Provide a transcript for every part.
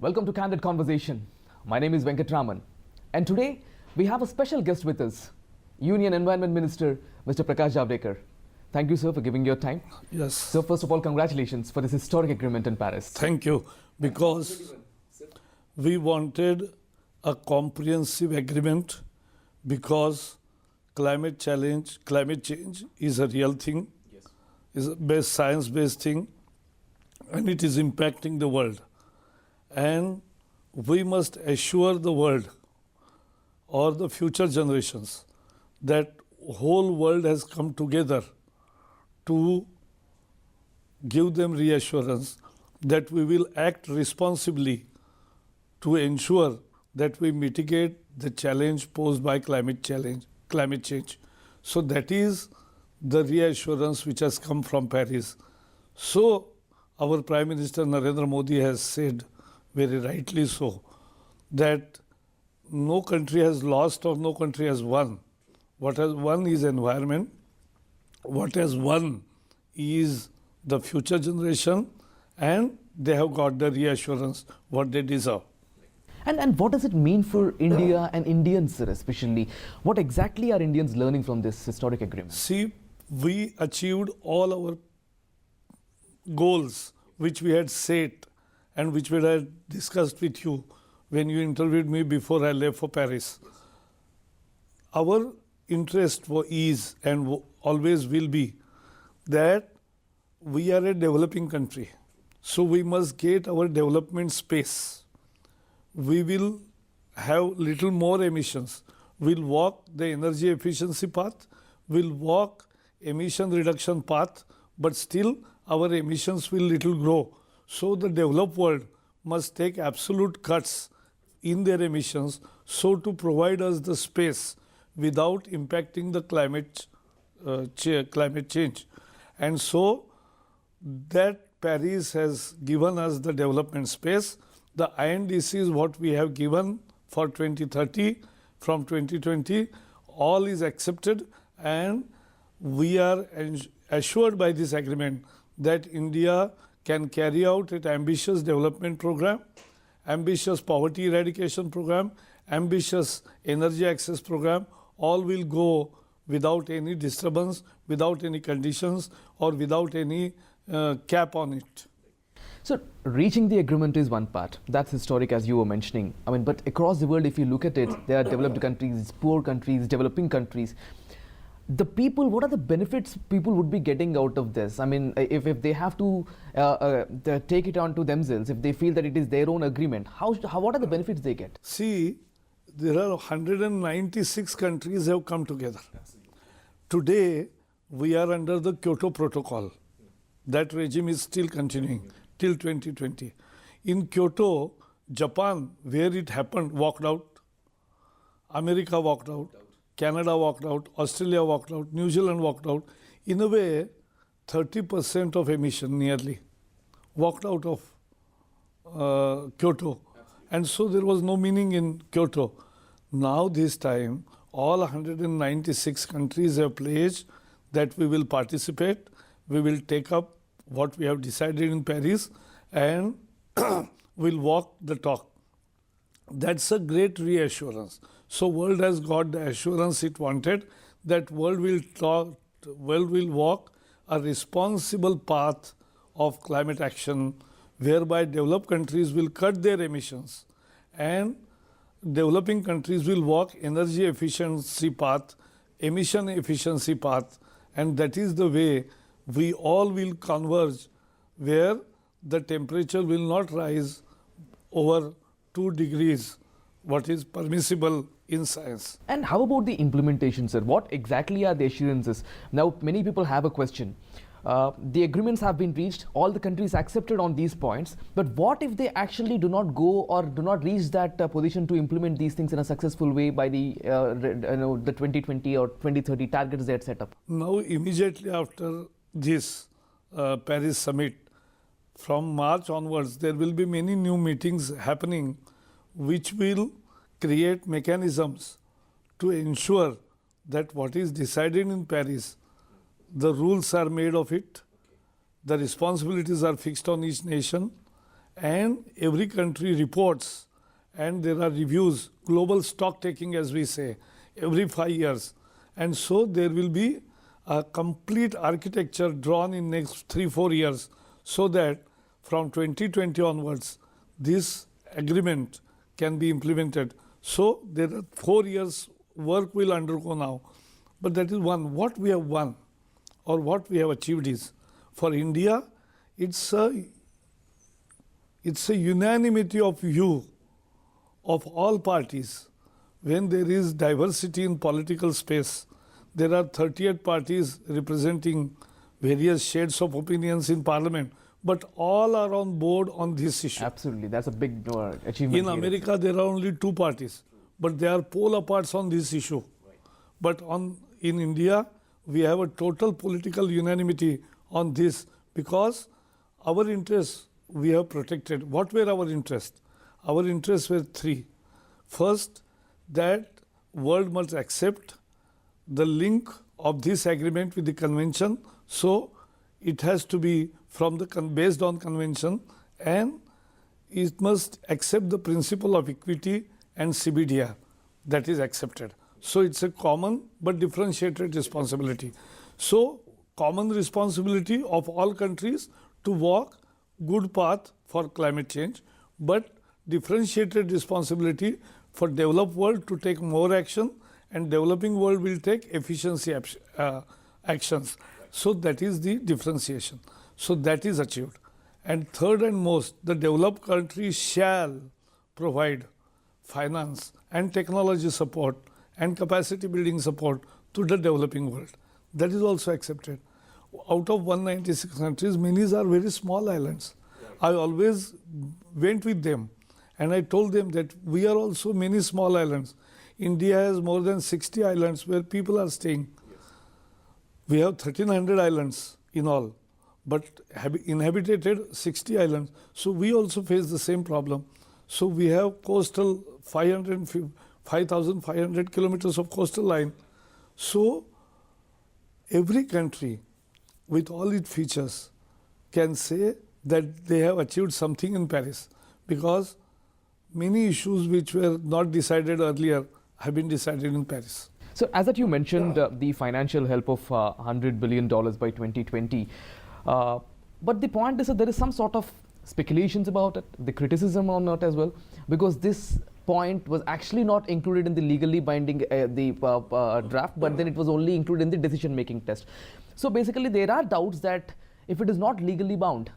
Welcome to Candid Conversation. My name is Venkatraman, and today we have a special guest with us, Union Environment Minister Mr. Prakash Javadekar. Thank you, sir, for giving your time. Yes. So, first of all, congratulations for this historic agreement in Paris. Thank you. Because we wanted a comprehensive agreement because climate change is a real thing, is a science-based thing, and it is impacting the world. And we must assure the world or the future generations that whole world has come together to give them reassurance that we will act responsibly to ensure that we mitigate the challenge posed by climate change. So that is the reassurance which has come from Paris. So our Prime Minister Narendra Modi has said, very rightly so, that no country has lost or no country has won. What has won is environment. What has won is the future generation, and they have got the reassurance what they deserve. And what does it mean for India and Indians, sir, especially? What exactly are Indians learning from this historic agreement? See, we achieved all our goals which we had set and which we had discussed with you when you interviewed me before I left for Paris. Our interest is and always will be that we are a developing country. So we must get our development space. We will have little more emissions. We'll walk the energy efficiency path. We'll walk emission reduction path, but still our emissions will little grow. So the developed world must take absolute cuts in their emissions so to provide us the space without impacting the climate change. And so that Paris has given us the development space. The INDC is what we have given for 2030 from 2020. All is accepted, and we are assured by this agreement that India can carry out an ambitious development program, ambitious poverty eradication program, ambitious energy access program. All will go without any disturbance, without any conditions, or without any cap on it. So, reaching the agreement is one part. That's historic, as you were mentioning. I mean, but across the world, if you look at it, there are developed countries, poor countries, developing countries. The people, what are the benefits people would be getting out of this? I mean, if they have to take it on to themselves, if they feel that it is their own agreement, what are the benefits they get? See, there are 196 countries have come together. Today, we are under the Kyoto Protocol. That regime is still continuing till 2020. In Kyoto, Japan, where it happened, walked out. America walked out. Canada walked out. Australia walked out. New Zealand walked out. In a way, 30% of emission nearly walked out of Kyoto. And so there was no meaning in Kyoto. Now this time, all 196 countries have pledged that we will participate. We will take up what we have decided in Paris and will walk the talk. That's a great reassurance. So world has got the assurance it wanted that world will walk a responsible path of climate action whereby developed countries will cut their emissions and developing countries will walk energy efficiency path, emission efficiency path, and that is the way we all will converge where the temperature will not rise over 2 degrees, what is permissible in science. And how about the implementation, sir? What exactly are the assurances? Now, many people have a question. The agreements have been reached, all the countries accepted on these points, but what if they actually do not go or do not reach that position to implement these things in a successful way by the 2020 or 2030 targets they had set up? Now, immediately after this Paris summit, from March onwards, there will be many new meetings happening which will create mechanisms to ensure that what is decided in Paris, the rules are made of it, the responsibilities are fixed on each nation, and every country reports, and there are reviews, global stock taking as we say, every 5 years. And so there will be a complete architecture drawn in next 3-4 years, so that from 2020 onwards this agreement can be implemented. So there are 4 years work will undergo now. But that is one. What we have won or what we have achieved is, for India, it's a unanimity of view of all parties. When there is diversity in political space, there are 38 parties representing various shades of opinions in parliament, but all are on board on this issue. Absolutely, that's a big achievement. In here. America, there are only 2 parties, but they are polar parts on this issue. But in India, we have a total political unanimity on this, because our interests we have protected. What were our interests? Our interests were 3. First, that world must accept the link of this agreement with the convention, so it has to be from the based on convention, and it must accept the principle of equity and CBDR, that is accepted. So it's a common but differentiated responsibility. So common responsibility of all countries to walk good path for climate change, but differentiated responsibility for developed world to take more action, and developing world will take efficiency actions. So that is the differentiation. So that is achieved. And third and most, the developed countries shall provide finance and technology support and capacity building support to the developing world. That is also accepted. Out of 196 countries, many are very small islands. I always went with them and I told them that we are also many small islands. India has more than 60 islands where people are staying. We have 1300 islands in all, but inhabited 60 islands. So we also face the same problem. So we have coastal 5,500 kilometers of coastal line. So every country with all its features can say that they have achieved something in Paris, because many issues which were not decided earlier have been decided in Paris. So as that you mentioned the financial help of $100 billion by 2020, but the point is that there is some sort of speculations about it, the criticism on it as well, because this point was actually not included in the legally binding draft, but then it was only included in the decision-making test. So basically there are doubts that if it is not legally bound,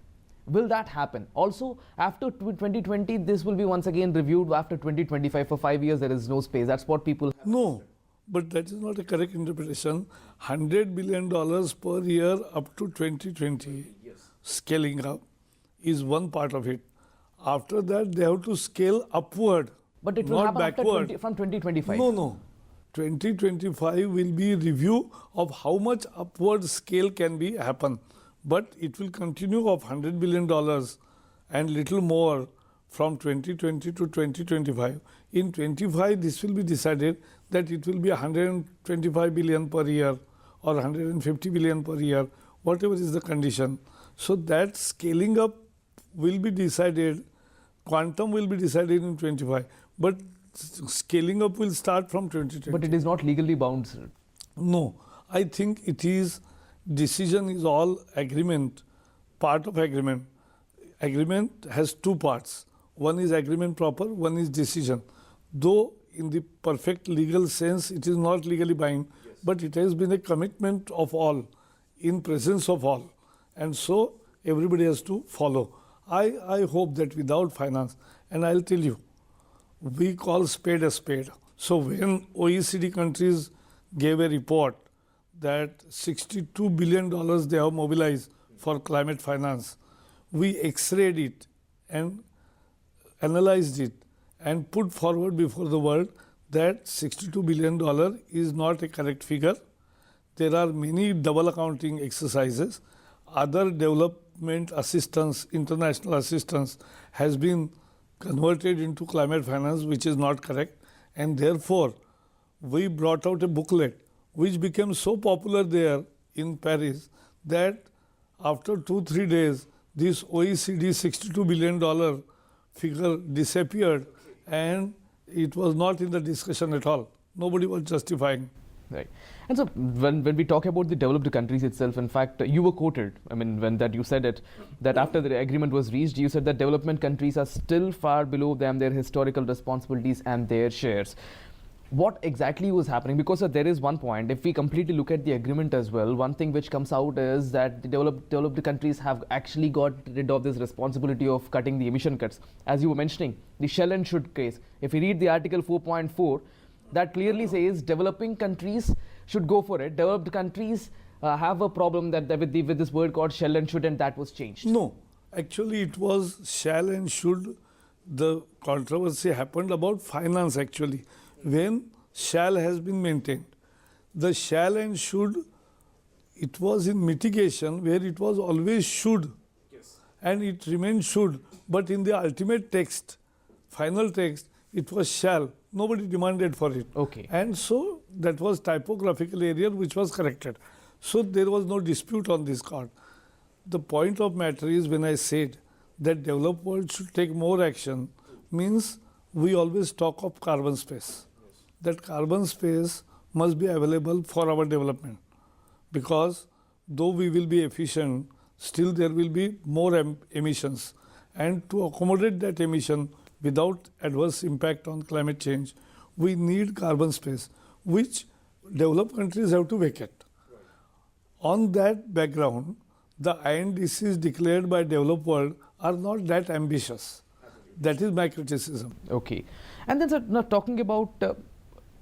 will that happen? Also, after 2020, this will be once again reviewed after 2025. For 5 years, there is no space. That's what people have. No, but that is not a correct interpretation. $100 billion per year up to 2020, scaling up, is one part of it. After that, they have to scale upward, But it will not happen after backward. from 2025. No. 2025 will be review of how much upward scale can be happen. But it will continue of $100 billion and little more from 2020 to 2025. In 25, this will be decided that it will be 125 billion per year or 150 billion per year, whatever is the condition. So that scaling up will be decided, quantum will be decided in 25, but scaling up will start from 2020. But it is not legally bound, sir. No, I think it is, decision is all agreement, part of agreement. Agreement has 2 parts. One is agreement proper, one is decision. Though in the perfect legal sense, it is not legally binding, but it has been a commitment of all, in presence of all. And so everybody has to follow. I hope that without finance, and I'll tell you, we call spade a spade. So when OECD countries gave a report that $62 billion they have mobilized for climate finance, we x-rayed it and analyzed it and put forward before the world that $62 billion is not a correct figure. There are many double accounting exercises. Other development assistance, international assistance has been converted into climate finance, which is not correct. And therefore, we brought out a booklet which became so popular there in Paris that after 2-3 days, this OECD $62 billion figure disappeared, and it was not in the discussion at all. Nobody was justifying. Right. And so when we talk about the developed countries itself, in fact, you were quoted, I mean, when that you said it, that after the agreement was reached, you said that development countries are still far below them, their historical responsibilities and their shares. What exactly was happening? Because there is one point, if we completely look at the agreement as well, one thing which comes out is that the developed countries have actually got rid of this responsibility of cutting the emission cuts. As you were mentioning, the shall and should case. If you read the article 4.4, that clearly says developing countries should go for it. Developed countries have a problem that with this word called shall and should, and that was changed. No, actually it was shall and should. The controversy happened about finance actually. When shall has been maintained, the shall and should, it was in mitigation where it was always should, and it remained should, but in the ultimate text, final text, it was shall. Nobody demanded for it. Okay. And so that was typographical error which was corrected. So there was no dispute on this card. The point of matter is, when I said that developed world should take more action, means we always talk of carbon space. That carbon space must be available for our development, because though we will be efficient, still there will be more emissions, and to accommodate that emission without adverse impact on climate change, we need carbon space, which developed countries have to vacate. Right. On that background, the INDCs declared by developed world are not that ambitious. That is my criticism. Okay. And then, sir, now talking about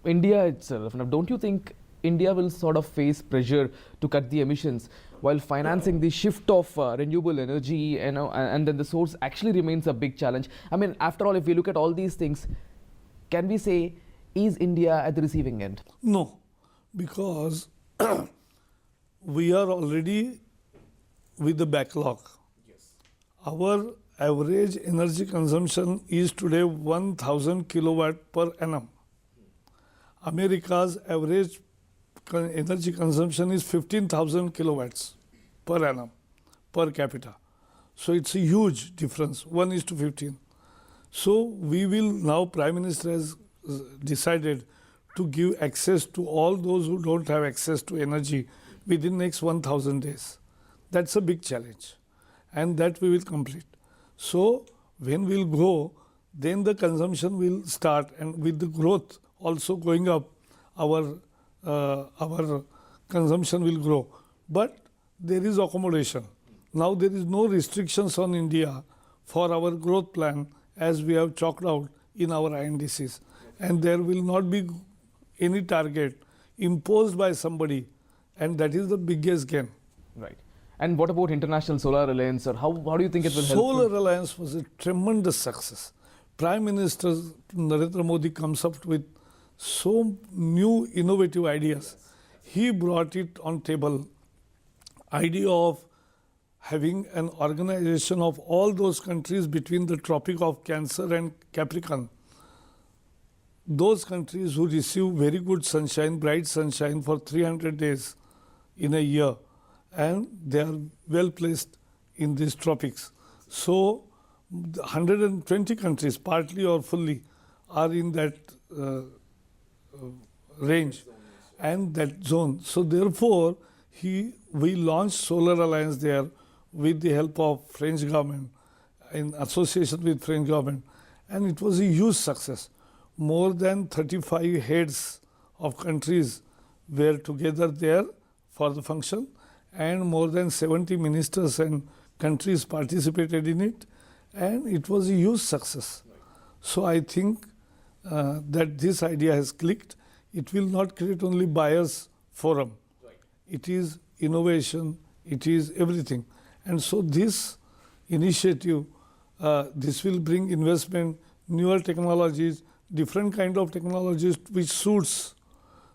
India itself, now don't you think India will sort of face pressure to cut the emissions while financing the shift of renewable energy, you know, and then the source actually remains a big challenge? I mean, after all, if we look at all these things, can we say, is India at the receiving end? No, because we are already with the backlog. Yes. Our average energy consumption is today 1000 kilowatt per annum. America's average energy consumption is 15,000 kilowatts per annum, per capita. So it's a huge difference, 1:15. So we will now, Prime Minister has decided to give access to all those who don't have access to energy within next 1,000 days. That's a big challenge, and that we will complete. So when we'll go, then the consumption will start, and with the growth also going up, our consumption will grow. But there is accommodation. Now there is no restrictions on India for our growth plan, as we have chalked out in our INDCs. And there will not be any target imposed by somebody, and that is the biggest gain. Right. And what about International Solar Alliance, or how do you think it will help? Solar Alliance was a tremendous success. Prime Minister Narendra Modi comes up with so new innovative ideas. He brought it on table, idea of having an organization of all those countries between the Tropic of Cancer and Capricorn. Those countries who receive very good sunshine, bright sunshine for 300 days in a year, and they are well placed in these tropics. So 120 countries, partly or fully, are in that range and that zone. So therefore, we launched Solar Alliance there with the help of French government, in association with French government, and it was a huge success. More than 35 heads of countries were together there for the function, and more than 70 ministers and countries participated in it, and it was a huge success. So I think that this idea has clicked. It will not create only buyers forum. It is innovation, it is everything. And so this initiative, this will bring investment, newer technologies, different kind of technologies which suits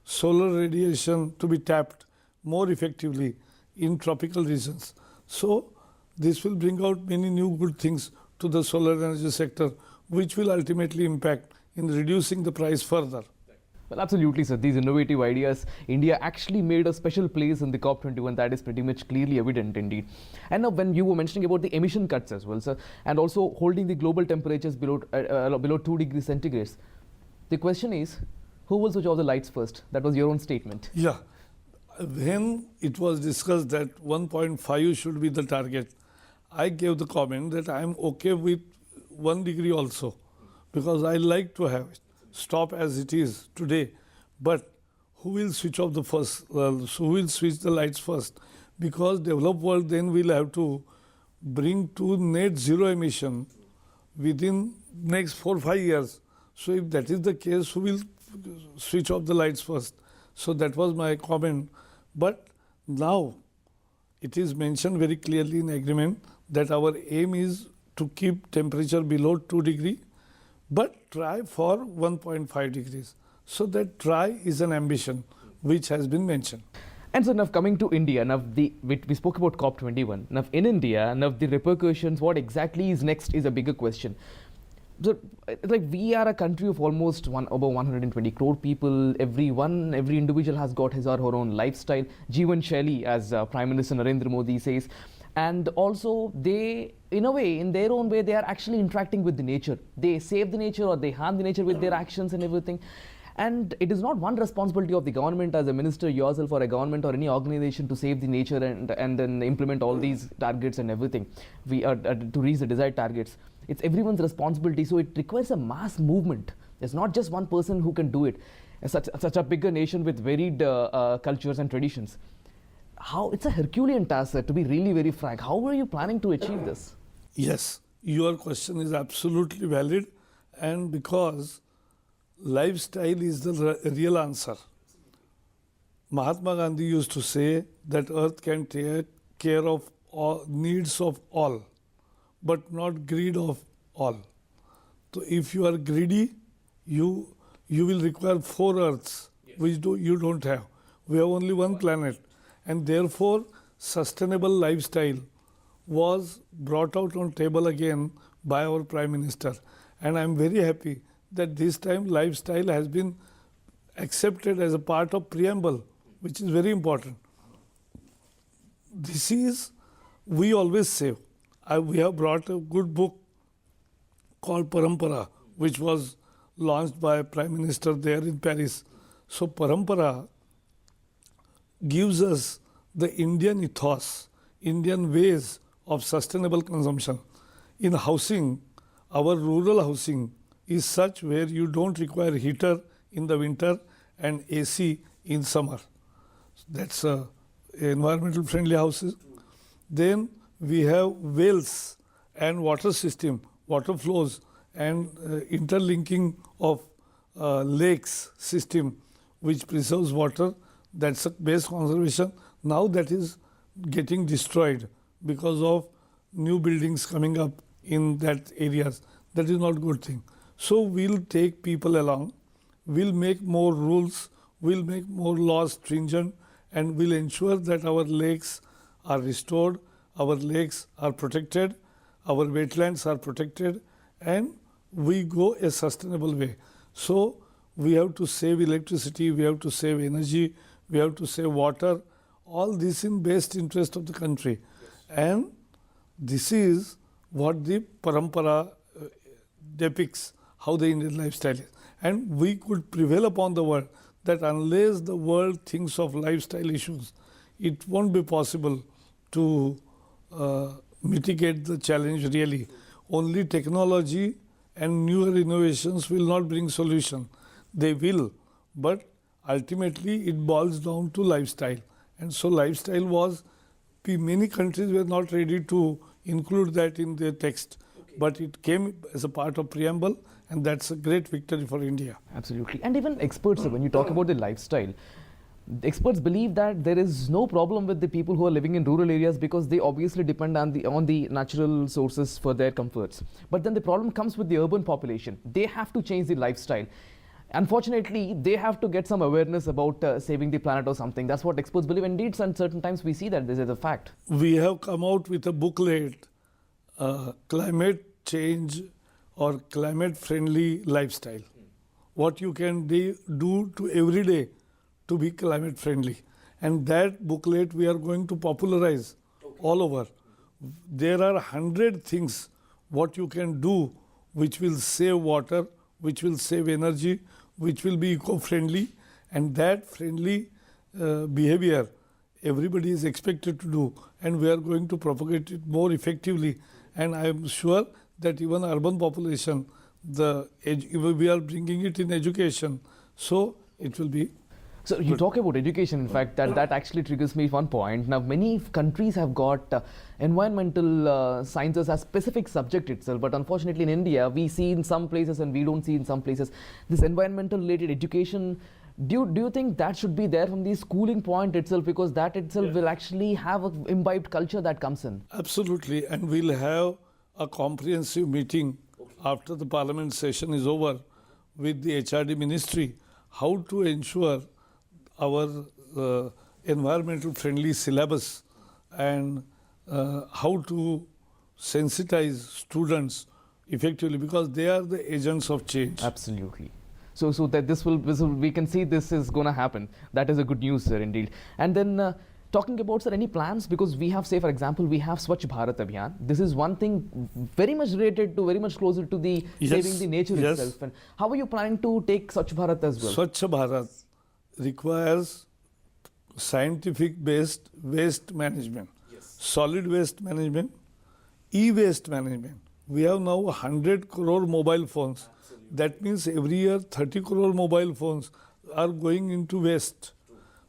solar radiation to be tapped more effectively in tropical regions. So this will bring out many new good things to the solar energy sector, which will ultimately impact in reducing the price further. Well, absolutely, sir. These innovative ideas, India actually made a special place in the COP21. That is pretty much clearly evident indeed. And now, when you were mentioning about the emission cuts as well, sir, and also holding the global temperatures below 2 degrees centigrade, the question is, who will switch off the lights first? That was your own statement. Yeah. When it was discussed that 1.5 should be the target, I gave the comment that I am okay with 1 degree also, because I like to have it stop as it is today. But who will switch off the first? Who will switch the lights first? Because developed world then will have to bring to net zero emission within next 4-5 years. So if that is the case, who will switch off the lights first? So that was my comment. But now it is mentioned very clearly in agreement that our aim is to keep temperature below 2 degree, but try for 1.5 degrees. So that try is an ambition which has been mentioned. And so now coming to India, now we spoke about COP21. Now in India, now the repercussions, what exactly is next is a bigger question. So, like, we are a country of almost over 120 crore people. Every individual has got his or her own lifestyle. Jeevan Shaili, as Prime Minister Narendra Modi says. And also, they, in a way, in their own way, they are actually interacting with the nature. They save the nature or they harm the nature with their actions and everything. And it is not one responsibility of the government as a minister, yourself, or a government or any organization to save the nature and then implement all these targets and everything to reach the desired targets. It's everyone's responsibility. So it requires a mass movement. There's not just one person who can do it. Such a bigger nation with varied cultures and traditions. It's a Herculean task, sir, to be really very frank. How are you planning to achieve this? Yes, your question is absolutely valid, and because lifestyle is the real answer. Mahatma Gandhi used to say that earth can take care of all needs of all, but not greed of all. So if you are greedy, you will require 4 earths, which you don't have. We have only one planet, and therefore sustainable lifestyle was brought out on table again by our Prime Minister. And I am very happy that this time lifestyle has been accepted as a part of preamble, which is very important. This is, we always say, we have brought a good book called Parampara, which was launched by Prime Minister there in Paris. So Parampara gives us the Indian ethos, Indian ways of sustainable consumption. In housing, our rural housing is such where you don't require heater in the winter and AC in summer. That's environmental friendly houses. Then we have wells and water system, water flows and interlinking of lakes system which preserves water. That's a base conservation. Now that is getting destroyed because of new buildings coming up in that areas. That is not a good thing. So we'll take people along, we'll make more rules, we'll make more laws stringent, and we'll ensure that our lakes are restored, our lakes are protected, our wetlands are protected, and we go a sustainable way. So we have to save electricity, we have to save energy, we have to save water, all this in best interest of the country. And this is what the Parampara depicts, how the Indian lifestyle is. And we could prevail upon the world that unless the world thinks of lifestyle issues, it won't be possible to mitigate the challenge really. Only technology and newer innovations will not bring solution. They will, but ultimately it boils down to lifestyle. And so lifestyle was, many countries were not ready to include that in their text. But it came as a part of preamble, and that's a great victory for India. Absolutely. And even experts, when you talk about the lifestyle, the experts believe that there is no problem with the people who are living in rural areas because they obviously depend on the natural sources for their comforts. But then the problem comes with the urban population. They have to change the lifestyle. Unfortunately, they have to get some awareness about saving the planet or something. That's what experts believe. Indeed, and certain times we see that this is a fact. We have come out with a booklet, climate change or climate friendly lifestyle, what you can do to every day to be climate friendly. And that booklet we are going to popularize all over. There are 100 things what you can do which will save water, which will save energy, which will be eco-friendly, and that friendly behavior everybody is expected to do, and we are going to propagate it more effectively. And I am sure that even urban population, we are bringing it in education, so it will be. So you talk about education, in fact, that actually triggers me one point. Now, many countries have got environmental sciences as specific subject itself, but unfortunately in India, we see in some places and we don't see in some places this environmental related education. Do you think that should be there from the schooling point itself, because that itself will actually have an imbibed culture that comes in? Absolutely, and we'll have a comprehensive meeting after the parliament session is over with the HRD ministry, how to ensure our environmental friendly syllabus and how to sensitize students effectively, because they are the agents of change. Absolutely. So that this will we can see this is going to happen. That is a good news, sir, indeed. And then talking about, sir, any plans, because we have, say for example, we have Swachh Bharat Abhiyan. This is one thing very much related to, very much closer to the saving the nature itself. And how are you planning to take Swachh Bharat as well? Swachh Bharat requires scientific based waste management, solid waste management, e-waste management. We have now 100 crore mobile phones. That means every year 30 crore mobile phones are going into waste.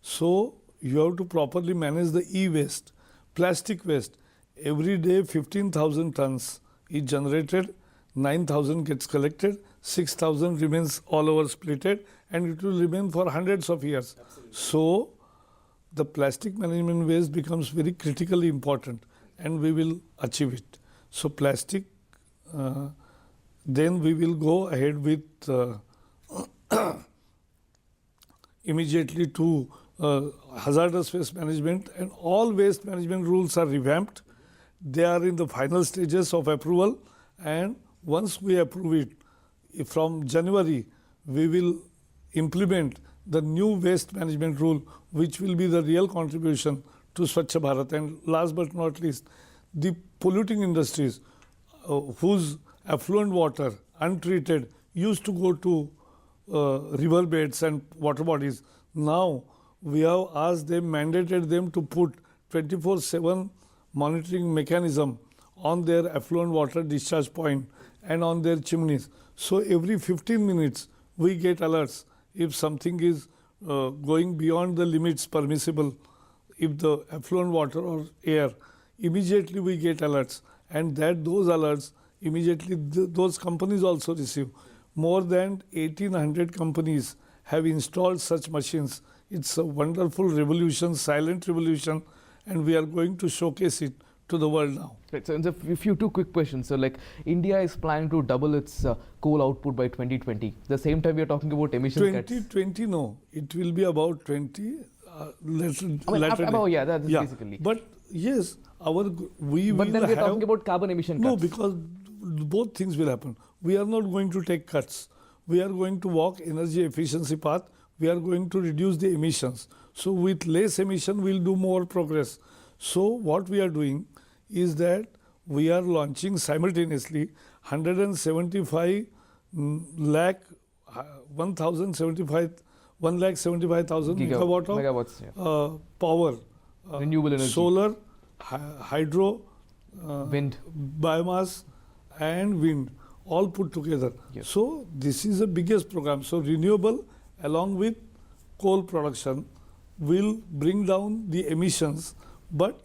So you have to properly manage the e-waste. Plastic waste, every day 15,000 tons is generated, 9,000 gets collected, 6,000 remains all over splitted, and it will remain for hundreds of years. Absolutely. So the plastic management waste becomes very critically important, and we will achieve it. So plastic, then we will go ahead with immediately to hazardous waste management, and all waste management rules are revamped. They are in the final stages of approval, and once we approve it, from January, we will implement the new waste management rule, which will be the real contribution to Swachh Bharat. And last but not least, the polluting industries whose affluent water, untreated, used to go to river beds and water bodies. Now, we have asked them, mandated them to put 24/7 monitoring mechanism on their affluent water discharge point and on their chimneys. So every 15 minutes, we get alerts if something is going beyond the limits permissible, if the affluent water or air, immediately we get alerts, and those alerts immediately those companies also receive. More than 1,800 companies have installed such machines. It's a wonderful revolution, silent revolution, and we are going to showcase it to the world now. Right. So, a few two quick questions. So, like, India is planning to double its coal output by 2020. At the same time, we are talking about emission cuts. 2020, no. It will be about 20. That's basically. But yes, we but will then we are have, talking about carbon emission cuts. No, because both things will happen. We are not going to take cuts. We are going to walk energy efficiency path. We are going to reduce the emissions. So with less emission, we'll do more progress. So what we are doing is that we are launching simultaneously 175 lakh, 1,75,000 megawatts of power, renewable energy, solar, hydro, wind, biomass, and wind, all put together. Yes. So this is the biggest program. So renewable along with coal production will bring down the emissions, but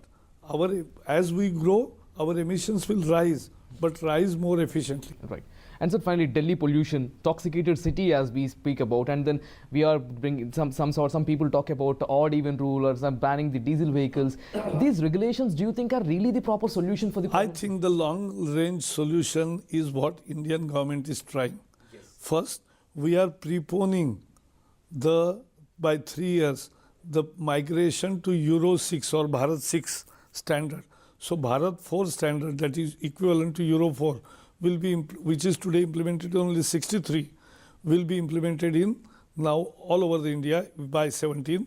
as we grow, our emissions will rise, but rise more efficiently. Right. And so finally, Delhi pollution, toxicated city as we speak about, and then we are bringing some people talk about odd even rule or some banning the diesel vehicles. These regulations, do you think are really the proper solution for the problem? I think the long range solution is what Indian government is trying. Yes. First, we are preponing by 3 years the migration to Euro 6 or Bharat 6 standard. So Bharat 4 standard, that is equivalent to Euro 4, will be which is today implemented only 63, will be implemented in now all over the India by 17,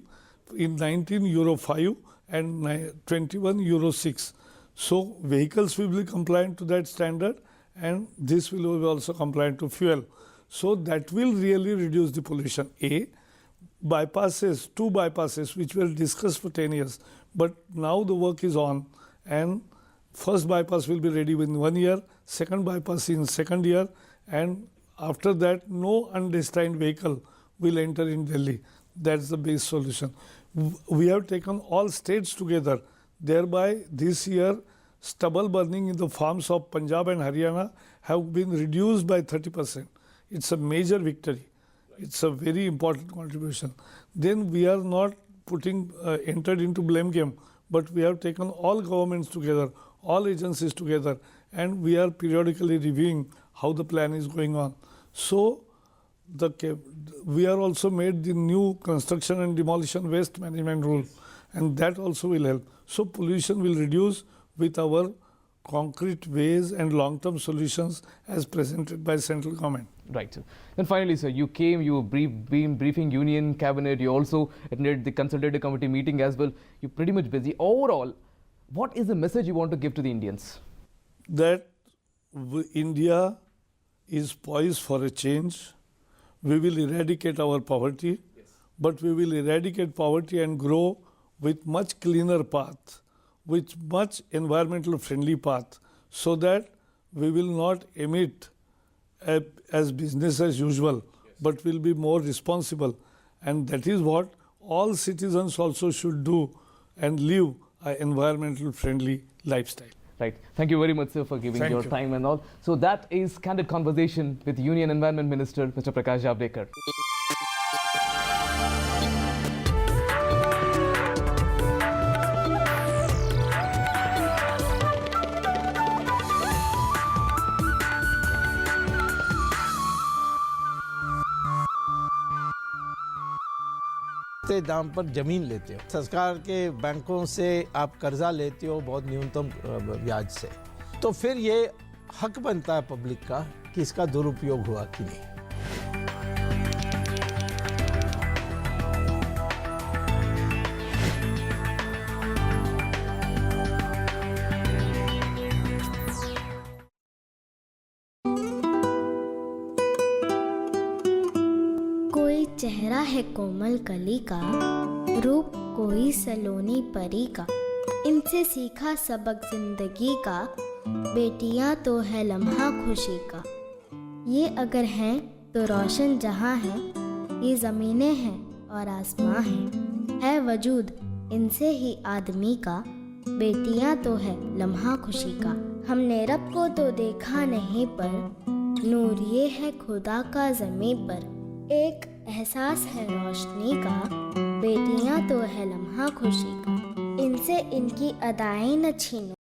in 19 Euro 5 and 21 Euro 6. So vehicles will be compliant to that standard, and this will be also compliant to fuel. So that will really reduce the pollution. Bypasses, 2 bypasses which were discussed for 10 years, but now the work is on, and first bypass will be ready within 1 year, second bypass in second year, and after that no undestined vehicle will enter in Delhi. That's the base solution. We have taken all states together. Thereby this year stubble burning in the farms of Punjab and Haryana have been reduced by 30%. It's a major victory. It's a very important contribution. Then we are not entered into blame game, but we have taken all governments together, all agencies together, and we are periodically reviewing how the plan is going on. So we are also made the new construction and demolition waste management rule, and that also will help. So pollution will reduce with our concrete ways and long-term solutions as presented by central government. Right. And finally, sir, you came, you been briefing Union Cabinet, you also attended the Consultative Committee meeting as well. You're pretty much busy. Overall, what is the message you want to give to the Indians? That India is poised for a change. We will eradicate our poverty, but we will eradicate poverty and grow with much cleaner path, with much environmental friendly path, so that we will not emit as business as usual, but will be more responsible. And that is what all citizens also should do, and live an environmental friendly lifestyle. Right. Thank you very much, sir, for giving your time and all. So that is Candid Conversation with Union Environment Minister, Mr. Prakash Javadekar. दाम पर जमीन लेते हो, सरकार के बैंकों से आप कर्जा लेते हो बहुत न्यूनतम ब्याज से, तो फिर ये हक बनता है पब्लिक का कि इसका दुरुपयोग हुआ कि नहीं। कोई चेहरा है कोमल कली का, रूप कोई सलोनी परी का, इनसे सीखा सबक जिंदगी का, बेटियां तो है लम्हा खुशी का। ये अगर हैं तो रोशन जहां है, ये ज़मीनें हैं और आसमां है वजूद इनसे ही आदमी का, बेटियां तो है लम्हा खुशी का। हमने रब को तो देखा नहीं पर नूर ये है खुदा का ज़मीं पर, एक एहसास है रोशनी का, बेटियां तो है लम्हा खुशी का, इनसे इनकी अदाएं न छीनो।